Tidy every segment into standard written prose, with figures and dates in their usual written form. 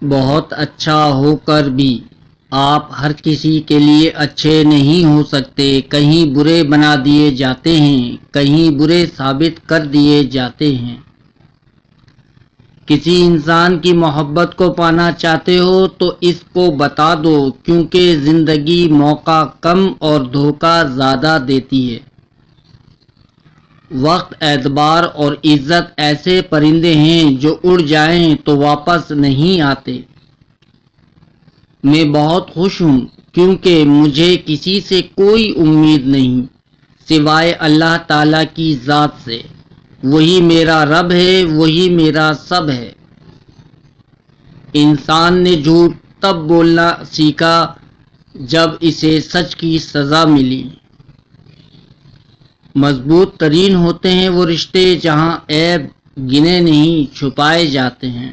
بہت اچھا ہو کر بھی آپ ہر کسی کے لیے اچھے نہیں ہو سکتے، کہیں برے بنا دیے جاتے ہیں، کہیں برے ثابت کر دیے جاتے ہیں۔ کسی انسان کی محبت کو پانا چاہتے ہو تو اس کو بتا دو، کیونکہ زندگی موقع کم اور دھوکہ زیادہ دیتی ہے۔ وقت، اعتبار اور عزت ایسے پرندے ہیں جو اڑ جائیں تو واپس نہیں آتے۔ میں بہت خوش ہوں کیونکہ مجھے کسی سے کوئی امید نہیں سوائے اللہ تعالیٰ کی ذات سے۔ وہی میرا رب ہے، وہی میرا سب ہے۔ انسان نے جھوٹ تب بولنا سیکھا جب اسے سچ کی سزا ملی۔ مضبوط ترین ہوتے ہیں وہ رشتے جہاں عیب گنے نہیں چھپائے جاتے ہیں۔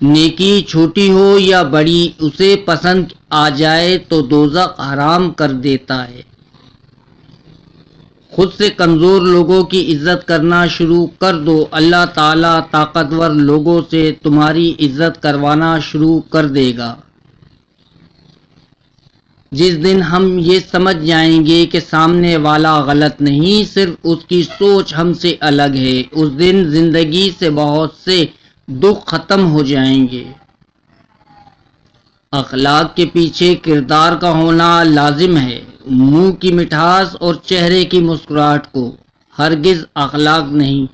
نیکی چھوٹی ہو یا بڑی، اسے پسند آ جائے تو دوزخ حرام کر دیتا ہے۔ خود سے کمزور لوگوں کی عزت کرنا شروع کر دو، اللہ تعالیٰ طاقتور لوگوں سے تمہاری عزت کروانا شروع کر دے گا۔ جس دن ہم یہ سمجھ جائیں گے کہ سامنے والا غلط نہیں، صرف اس کی سوچ ہم سے الگ ہے، اس دن زندگی سے بہت سے دکھ ختم ہو جائیں گے۔ اخلاق کے پیچھے کردار کا ہونا لازم ہے۔ منہ کی مٹھاس اور چہرے کی مسکراہٹ کو ہرگز اخلاق نہیں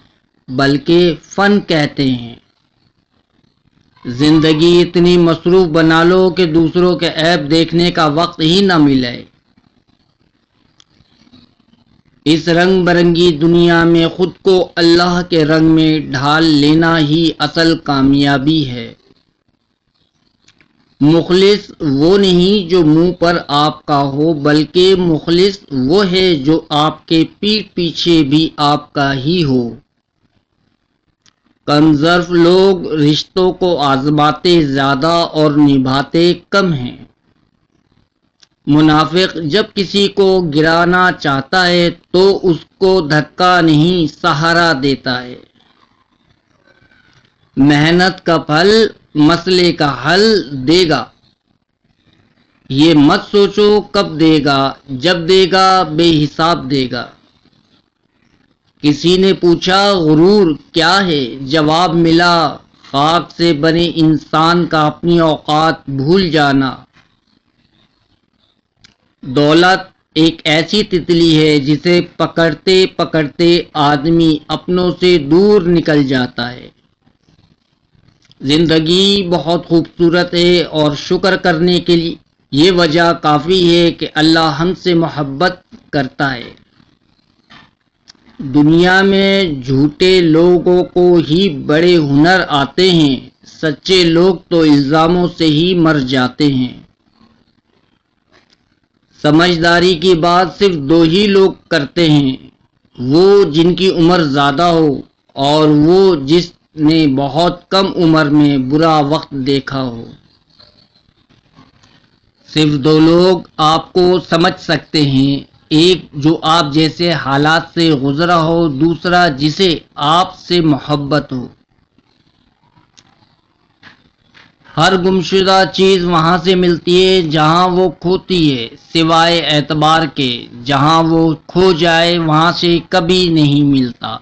بلکہ فن کہتے ہیں۔ زندگی اتنی مصروف بنا لو کہ دوسروں کے عیب دیکھنے کا وقت ہی نہ ملے۔ اس رنگ برنگی دنیا میں خود کو اللہ کے رنگ میں ڈھال لینا ہی اصل کامیابی ہے۔ مخلص وہ نہیں جو منہ پر آپ کا ہو، بلکہ مخلص وہ ہے جو آپ کے پیٹھ پیچھے بھی آپ کا ہی ہو۔ کم ظرف لوگ رشتوں کو آزماتے زیادہ اور نبھاتے کم ہیں۔ منافق جب کسی کو گرانا چاہتا ہے تو اس کو دھکا نہیں سہارا دیتا ہے۔ محنت کا پھل مسئلے کا حل دے گا۔ یہ مت سوچو کب دے گا، جب دے گا بے حساب دے گا۔ کسی نے پوچھا غرور کیا ہے؟ جواب ملا خاک سے بنے انسان کا اپنی اوقات بھول جانا۔ دولت ایک ایسی تتلی ہے جسے پکڑتے پکڑتے آدمی اپنوں سے دور نکل جاتا ہے۔ زندگی بہت خوبصورت ہے اور شکر کرنے کے لیے یہ وجہ کافی ہے کہ اللہ ہم سے محبت کرتا ہے۔ دنیا میں جھوٹے لوگوں کو ہی بڑے ہنر آتے ہیں، سچے لوگ تو الزاموں سے ہی مر جاتے ہیں۔ سمجھداری کی بات صرف دو ہی لوگ کرتے ہیں، وہ جن کی عمر زیادہ ہو اور وہ جس نے بہت کم عمر میں برا وقت دیکھا ہو۔ صرف دو لوگ آپ کو سمجھ سکتے ہیں، ایک جو آپ جیسے حالات سے گزرا ہو، دوسرا جسے آپ سے محبت ہو۔ ہر گمشدہ چیز وہاں سے ملتی ہے جہاں وہ کھوتی ہے، سوائے اعتبار کے، جہاں وہ کھو جائے وہاں سے کبھی نہیں ملتا۔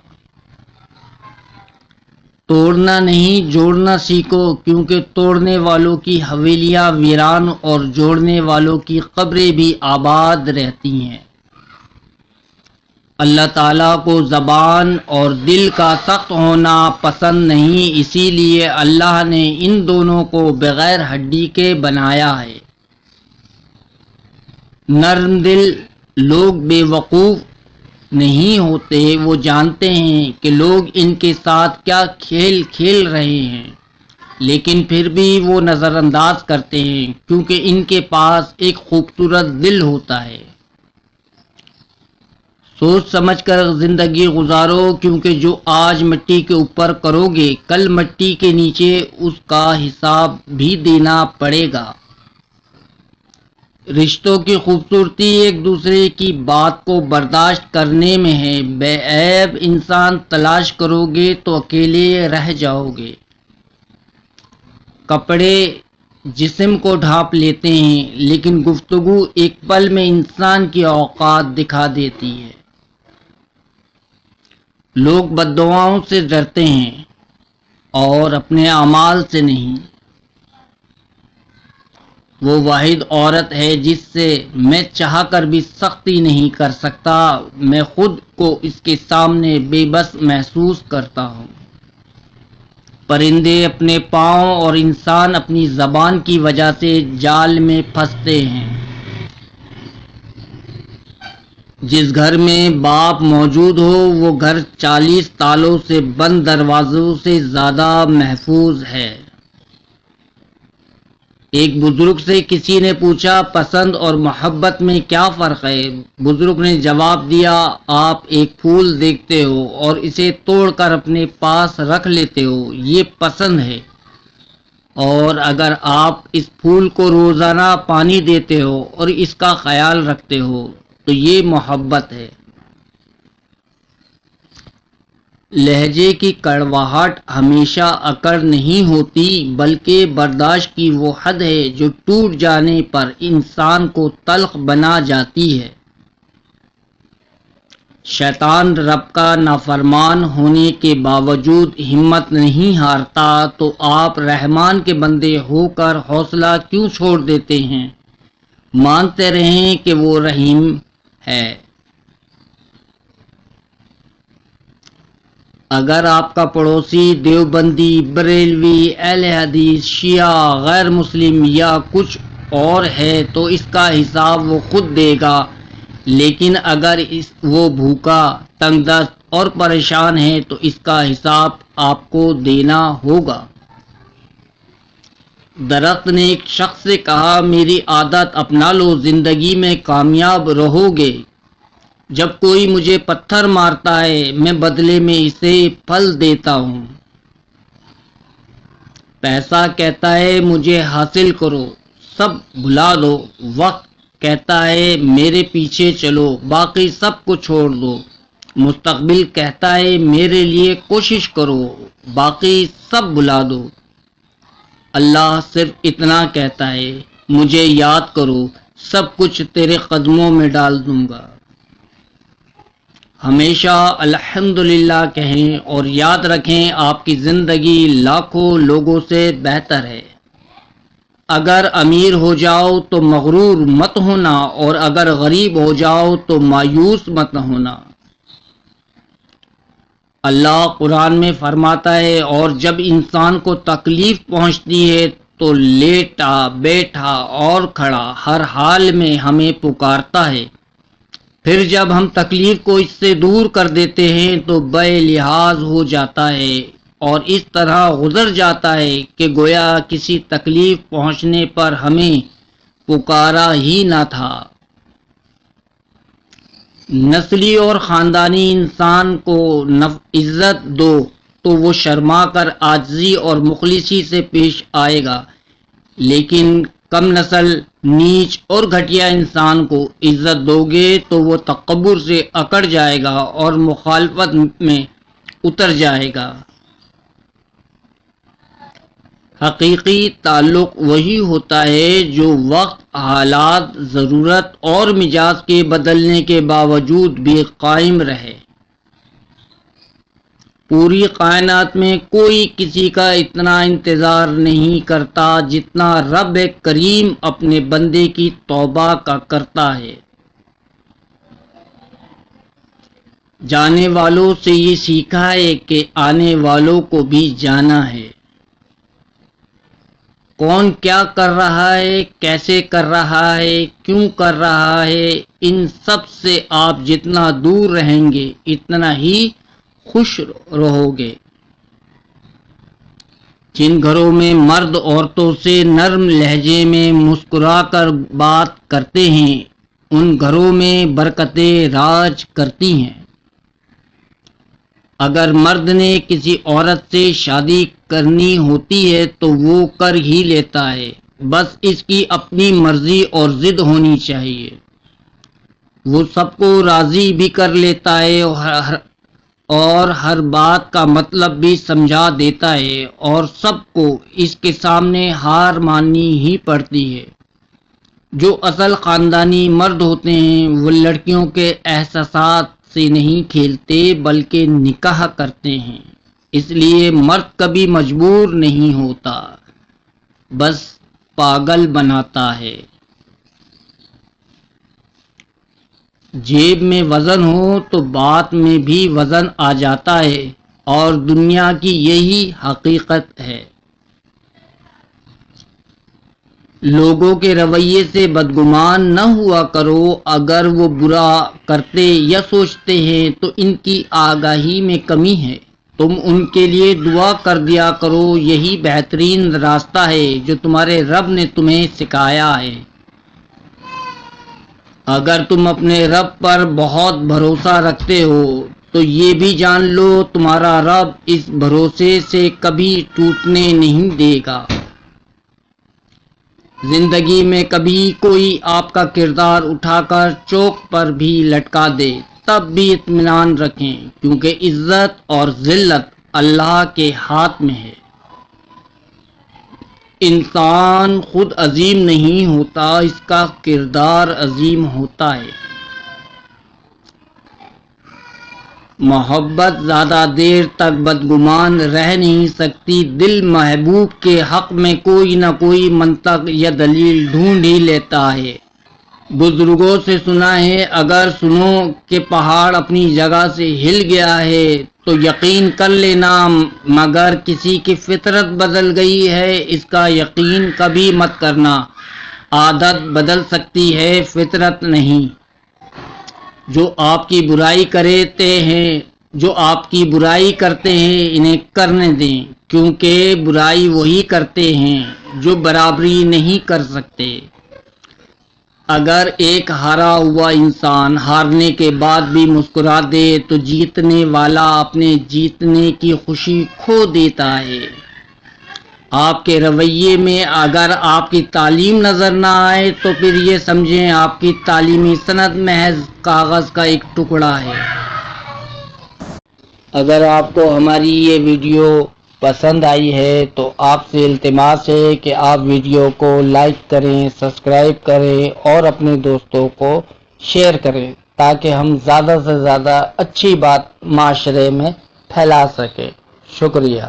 توڑنا نہیں جوڑنا سیکھو، کیونکہ توڑنے والوں کی حویلیاں ویران اور جوڑنے والوں کی قبریں بھی آباد رہتی ہیں۔ اللہ تعالیٰ کو زبان اور دل کا سخت ہونا پسند نہیں، اسی لیے اللہ نے ان دونوں کو بغیر ہڈی کے بنایا ہے۔ نرم دل لوگ بے وقوف نہیں ہوتے، وہ جانتے ہیں کہ لوگ ان کے ساتھ کیا کھیل کھیل رہے ہیں، لیکن پھر بھی وہ نظر انداز کرتے ہیں کیونکہ ان کے پاس ایک خوبصورت دل ہوتا ہے۔ سوچ سمجھ کر زندگی گزارو، کیونکہ جو آج مٹی کے اوپر کرو گے کل مٹی کے نیچے اس کا حساب بھی دینا پڑے گا۔ رشتوں کی خوبصورتی ایک دوسرے کی بات کو برداشت کرنے میں ہے۔ بے عیب انسان تلاش کرو گے تو اکیلے رہ جاؤ گے۔ کپڑے جسم کو ڈھانپ لیتے ہیں، لیکن گفتگو ایک پل میں انسان کی اوقات دکھا دیتی ہے۔ لوگ بددعاؤں سے ڈرتے ہیں اور اپنے اعمال سے نہیں۔ وہ واحد عورت ہے جس سے میں چاہ کر بھی سختی نہیں کر سکتا، میں خود کو اس کے سامنے بے بس محسوس کرتا ہوں۔ پرندے اپنے پاؤں اور انسان اپنی زبان کی وجہ سے جال میں پھنستے ہیں۔ جس گھر میں باپ موجود ہو وہ گھر 40 تالوں سے بند دروازوں سے زیادہ محفوظ ہے۔ ایک بزرگ سے کسی نے پوچھا پسند اور محبت میں کیا فرق ہے؟ بزرگ نے جواب دیا، آپ ایک پھول دیکھتے ہو اور اسے توڑ کر اپنے پاس رکھ لیتے ہو، یہ پسند ہے، اور اگر آپ اس پھول کو روزانہ پانی دیتے ہو اور اس کا خیال رکھتے ہو تو یہ محبت ہے۔ لہجے کی کڑواہٹ ہمیشہ اکڑ نہیں ہوتی، بلکہ برداشت کی وہ حد ہے جو ٹوٹ جانے پر انسان کو تلخ بنا جاتی ہے۔ شیطان رب کا نافرمان ہونے کے باوجود ہمت نہیں ہارتا، تو آپ رحمان کے بندے ہو کر حوصلہ کیوں چھوڑ دیتے ہیں؟ مانتے رہیں کہ وہ رحیم ہے۔ اگر آپ کا پڑوسی دیوبندی، بریلوی، اہل حدیث، شیعہ، غیر مسلم یا کچھ اور ہے تو اس کا حساب وہ خود دے گا، لیکن اگر وہ بھوکا، تنگ دست اور پریشان ہے تو اس کا حساب آپ کو دینا ہوگا۔ درخت نے ایک شخص سے کہا، میری عادت اپنا لو، زندگی میں کامیاب رہو گے۔ جب کوئی مجھے پتھر مارتا ہے میں بدلے میں اسے پھل دیتا ہوں۔ پیسہ کہتا ہے مجھے حاصل کرو، سب بھلا دو۔ وقت کہتا ہے میرے پیچھے چلو، باقی سب کو چھوڑ دو۔ مستقبل کہتا ہے میرے لیے کوشش کرو، باقی سب بھلا دو۔ اللہ صرف اتنا کہتا ہے، مجھے یاد کرو، سب کچھ تیرے قدموں میں ڈال دوں گا۔ ہمیشہ الحمدللہ کہیں اور یاد رکھیں آپ کی زندگی لاکھوں لوگوں سے بہتر ہے۔ اگر امیر ہو جاؤ تو مغرور مت ہونا، اور اگر غریب ہو جاؤ تو مایوس مت ہونا۔ اللہ قرآن میں فرماتا ہے، اور جب انسان کو تکلیف پہنچتی ہے تو لیٹا، بیٹھا اور کھڑا ہر حال میں ہمیں پکارتا ہے، پھر جب ہم تکلیف کو اس سے دور کر دیتے ہیں تو بے لحاظ ہو جاتا ہے اور اس طرح گزر جاتا ہے کہ گویا کسی تکلیف پہنچنے پر ہمیں پکارا ہی نہ تھا۔ نسلی اور خاندانی انسان کو عزت دو تو وہ شرما کر عاجزی اور مخلصی سے پیش آئے گا، لیکن کم نسل، نیچ اور گھٹیا انسان کو عزت دو گے تو وہ تکبر سے اکڑ جائے گا اور مخالفت میں اتر جائے گا۔ حقیقی تعلق وہی ہوتا ہے جو وقت، حالات، ضرورت اور مزاج کے بدلنے کے باوجود بھی قائم رہے۔ پوری کائنات میں کوئی کسی کا اتنا انتظار نہیں کرتا جتنا رب کریم اپنے بندے کی توبہ کا کرتا ہے۔ جانے والوں سے یہ سیکھا ہے کہ آنے والوں کو بھی جانا ہے۔ کون کیا کر رہا ہے، کیسے کر رہا ہے، کیوں کر رہا ہے، ان سب سے آپ جتنا دور رہیں گے اتنا ہی خوش رہو گے۔ جن گھروں میں مرد عورتوں سے نرم لہجے میں مسکرا کر بات کرتے ہیں ان گھروں میں برکتیں راج کرتی ہیں۔ اگر مرد نے کسی عورت سے شادی کرنی ہوتی ہے تو وہ کر ہی لیتا ہے، بس اس کی اپنی مرضی اور ضد ہونی چاہیے۔ وہ سب کو راضی بھی کر لیتا ہے اور ہر بات کا مطلب بھی سمجھا دیتا ہے اور سب کو اس کے سامنے ہار ماننی ہی پڑتی ہے۔ جو اصل خاندانی مرد ہوتے ہیں وہ لڑکیوں کے احساسات سے نہیں کھیلتے بلکہ نکاح کرتے ہیں، اس لیے مرد کبھی مجبور نہیں ہوتا، بس پاگل بناتا ہے۔ جیب میں وزن ہو تو بات میں بھی وزن آ جاتا ہے، اور دنیا کی یہی حقیقت ہے۔ لوگوں کے رویے سے بدگمان نہ ہوا کرو، اگر وہ برا کرتے یا سوچتے ہیں تو ان کی آگاہی میں کمی ہے۔ تم ان کے لیے دعا کر دیا کرو، یہی بہترین راستہ ہے جو تمہارے رب نے تمہیں سکھایا ہے۔ اگر تم اپنے رب پر بہت بھروسہ رکھتے ہو تو یہ بھی جان لو تمہارا رب اس بھروسے سے کبھی ٹوٹنے نہیں دے گا۔ زندگی میں کبھی کوئی آپ کا کردار اٹھا کر چوک پر بھی لٹکا دے تب بھی اطمینان رکھیں، کیونکہ عزت اور ذلت اللہ کے ہاتھ میں ہے۔ انسان خود عظیم نہیں ہوتا، اس کا کردار عظیم ہوتا ہے۔ محبت زیادہ دیر تک بدگمان رہ نہیں سکتی، دل محبوب کے حق میں کوئی نہ کوئی منطق یا دلیل ڈھونڈ ہی لیتا ہے۔ بزرگوں سے سنا ہے، اگر سنو کہ پہاڑ اپنی جگہ سے ہل گیا ہے تو یقین کر لینا، مگر کسی کی فطرت بدل گئی ہے اس کا یقین کبھی مت کرنا۔ عادت بدل سکتی ہے، فطرت نہیں۔ جو آپ کی برائی کرتے ہیں انہیں کرنے دیں، کیونکہ برائی وہی کرتے ہیں جو برابری نہیں کر سکتے۔ اگر ایک ہارا ہوا انسان ہارنے کے بعد بھی مسکرا دے تو جیتنے والا اپنے جیتنے کی خوشی کھو دیتا ہے۔ آپ کے رویے میں اگر آپ کی تعلیم نظر نہ آئے تو پھر یہ سمجھیں آپ کی تعلیمی سند محض کاغذ کا ایک ٹکڑا ہے۔ اگر آپ کو ہماری یہ ویڈیو پسند آئی ہے تو آپ سے التماس ہے کہ آپ ویڈیو کو لائک کریں، سبسکرائب کریں اور اپنے دوستوں کو شیئر کریں تاکہ ہم زیادہ سے زیادہ اچھی بات معاشرے میں پھیلا سکیں۔ شکریہ۔